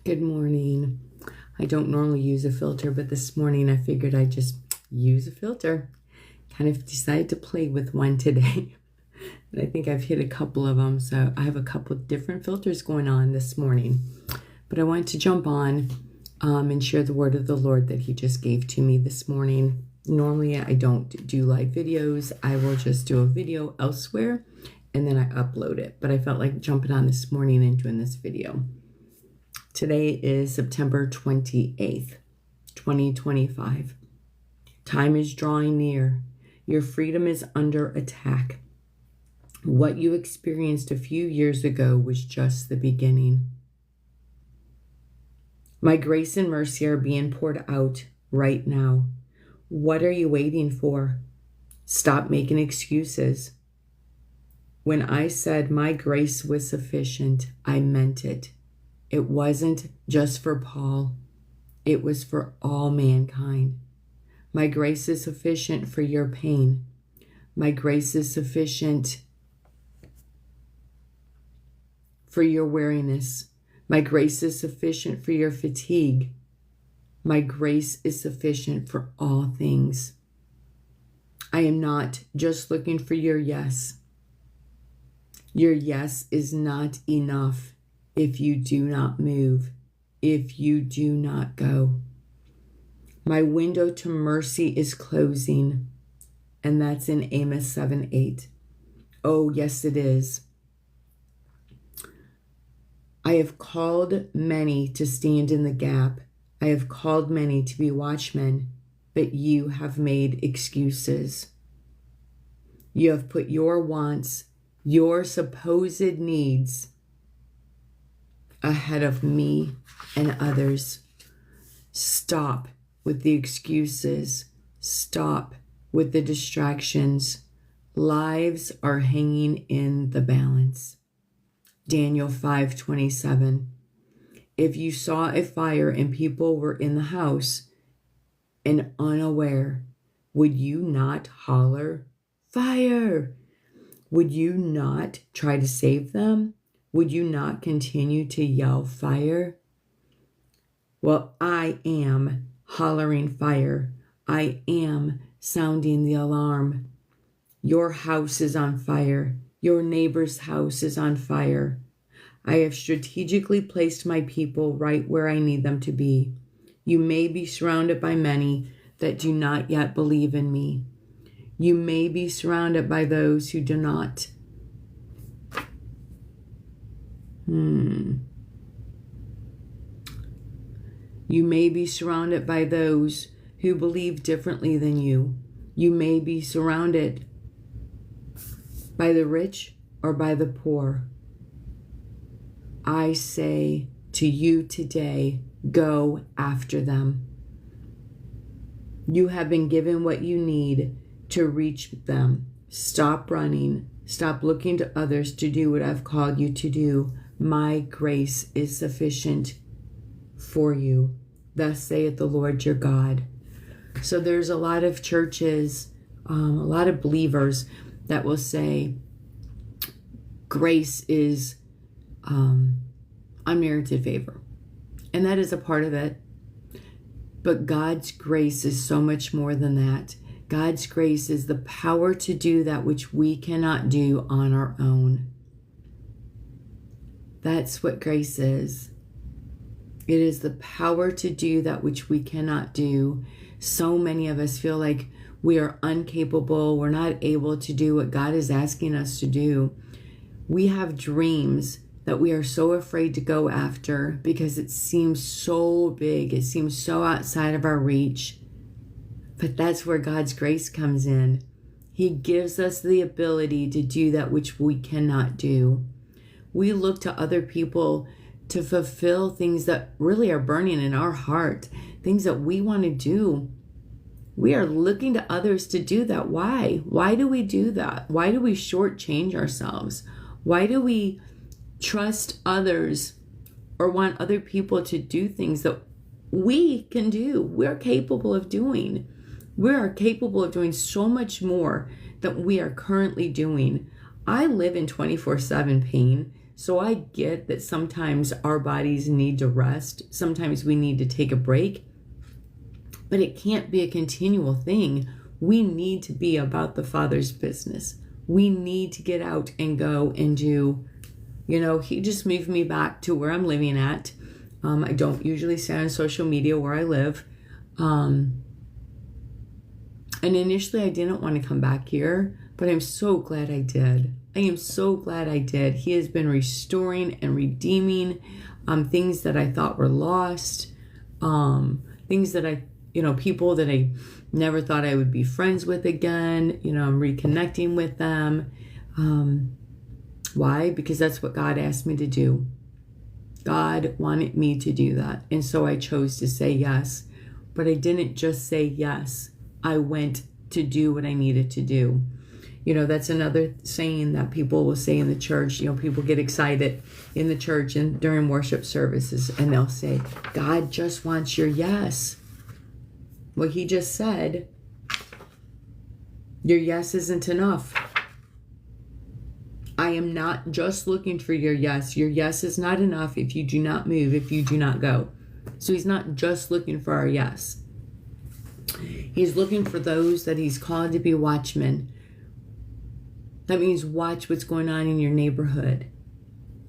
Good morning. I don't normally use a filter, but this morning I figured I'd just use a filter. Kind of decided to play with one today. And I think I've hit a couple of them. So I have a couple of different filters going on this morning. But I wanted to jump on and share the word of the Lord that he just gave to me this morning. Normally I don't do live videos. I will just do a video elsewhere and then I upload it. But I felt like jumping on this morning and doing this video. Today is September 28th, 2025. Time is drawing near. Your freedom is under attack. What you experienced a few years ago was just the beginning. My grace and mercy are being poured out right now. What are you waiting for? Stop making excuses. When I said my grace was sufficient, I meant it. It wasn't just for Paul. It was for all mankind. My grace is sufficient for your pain. My grace is sufficient for your weariness. My grace is sufficient for your fatigue. My grace is sufficient for all things. I am not just looking for your yes. Your yes is not enough if you do not move, if you do not go. My window to mercy is closing, and that's in Amos 7:8. Oh, yes, it is. I have called many to stand in the gap. I have called many to be watchmen, but you have made excuses. You have put your wants, your supposed needs, ahead of me and others. Stop with the excuses. Stop with the distractions. Lives are hanging in the balance. Daniel 5:27. If you saw a fire and people were in the house and unaware, would you not holler, "Fire"? Would you not try to save them? Would you not continue to yell fire? Well, I am hollering fire. I am sounding the alarm. Your house is on fire. Your neighbor's house is on fire. I have strategically placed my people right where I need them to be. You may be surrounded by many that do not yet believe in me. You may be surrounded by those who do not. You may be surrounded by those who believe differently than you. You may be surrounded by the rich or by the poor. I say to you today, go after them. You have been given what you need to reach them. Stop running. Stop looking to others to do what I've called you to do. My grace is sufficient for you. Thus saith the Lord your God. So there's a lot of churches, a lot of believers that will say grace is unmerited favor. And that is a part of it. But God's grace is so much more than that. God's grace is the power to do that which we cannot do on our own. That's what grace is. It is the power to do that which we cannot do. So many of us feel like we are incapable. We're not able to do what God is asking us to do. We have dreams that we are so afraid to go after because it seems so big. It seems so outside of our reach. But that's where God's grace comes in. He gives us the ability to do that which we cannot do. We look to other people to fulfill things that really are burning in our heart, things that we want to do. We are looking to others to do that. Why? Why do we do that? Why do we shortchange ourselves? Why do we trust others or want other people to do things that we can do? We're capable of doing. We are capable of doing so much more than we are currently doing. I live in 24/7 pain. So I get that sometimes our bodies need to rest. Sometimes we need to take a break. But it can't be a continual thing. We need to be about the Father's business. We need to get out and go and do, he just moved me back to where I'm living at. I don't usually say on social media where I live. And initially I didn't want to come back here, but I'm so glad I did. I am so glad I did. He has been restoring and redeeming things that I thought were lost, things that people that I never thought I would be friends with again. I'm reconnecting with them. Why? Because that's what God asked me to do. God wanted me to do that. And so I chose to say yes. But I didn't just say yes. I went to do what I needed to do. That's another saying that people will say in the church. People get excited in the church and during worship services, and they'll say, God just wants your yes. Well, he just said, your yes isn't enough. I am not just looking for your yes. Your yes is not enough if you do not move, if you do not go. So he's not just looking for our yes. He's looking for those that he's called to be watchmen. That means watch what's going on in your neighborhood.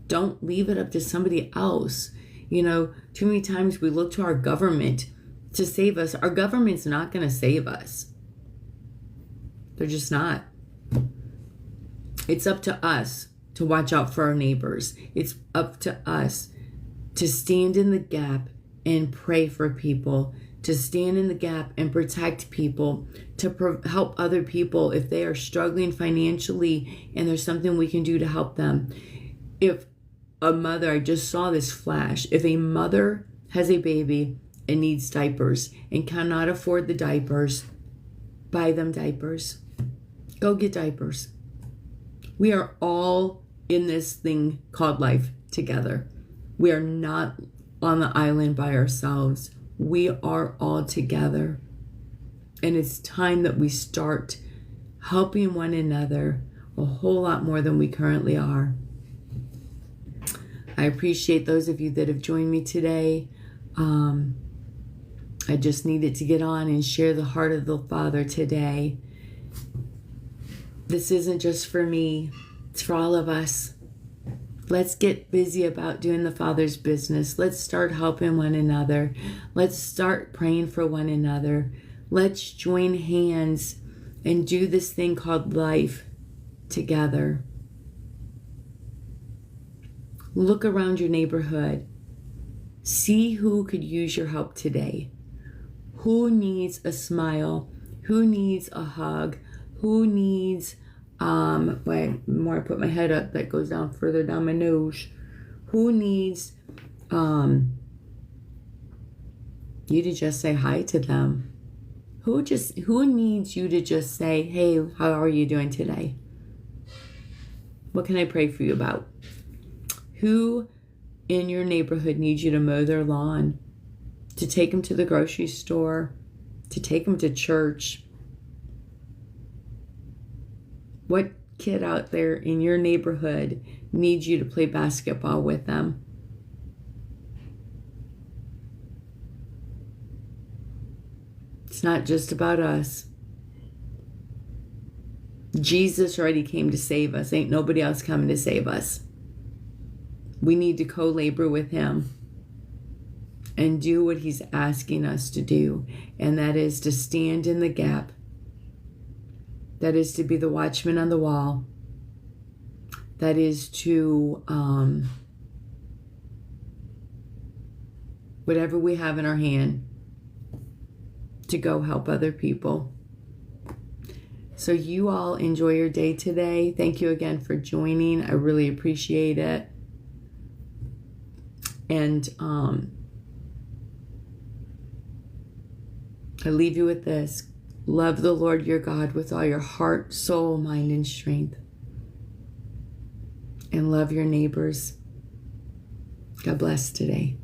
Don't leave it up to somebody else. Too many times we look to our government to save us. Our government's not going to save us. They're just not. It's up to us to watch out for our neighbors. It's up to us to stand in the gap and pray for people, to stand in the gap and protect people, to help other people if they are struggling financially and there's something we can do to help them. If a mother, I just saw this flash, if a mother has a baby and needs diapers and cannot afford the diapers, buy them diapers. Go get diapers. We are all in this thing called life together. We are not on the island by ourselves. We are all together. And it's time that we start helping one another a whole lot more than we currently are. I appreciate those of you that have joined me today. I just needed to get on and share the heart of the Father today. This isn't just for me, it's for all of us. Let's get busy about doing the Father's business. Let's start helping one another. Let's start praying for one another. Let's join hands and do this thing called life together. Look around your neighborhood. See who could use your help today. Who needs a smile? Who needs a hug? Who needs, the more I put my head up, that goes down further down my nose. Who needs you to just say hi to them? Who needs you to just say, hey, how are you doing today? What can I pray for you about? Who in your neighborhood needs you to mow their lawn, to take them to the grocery store, to take them to church? What kid out there in your neighborhood needs you to play basketball with them? It's not just about us. Jesus already came to save us. Ain't nobody else coming to save us. We need to co-labor with him and do what he's asking us to do, and that is to stand in the gap. That is to be the watchman on the wall. That is to, whatever we have in our hand, to go help other people. So you all enjoy your day today. Thank you again for joining. I really appreciate it. And I leave you with this. Love the Lord your God with all your heart, soul, mind, and strength. And love your neighbors. God bless today.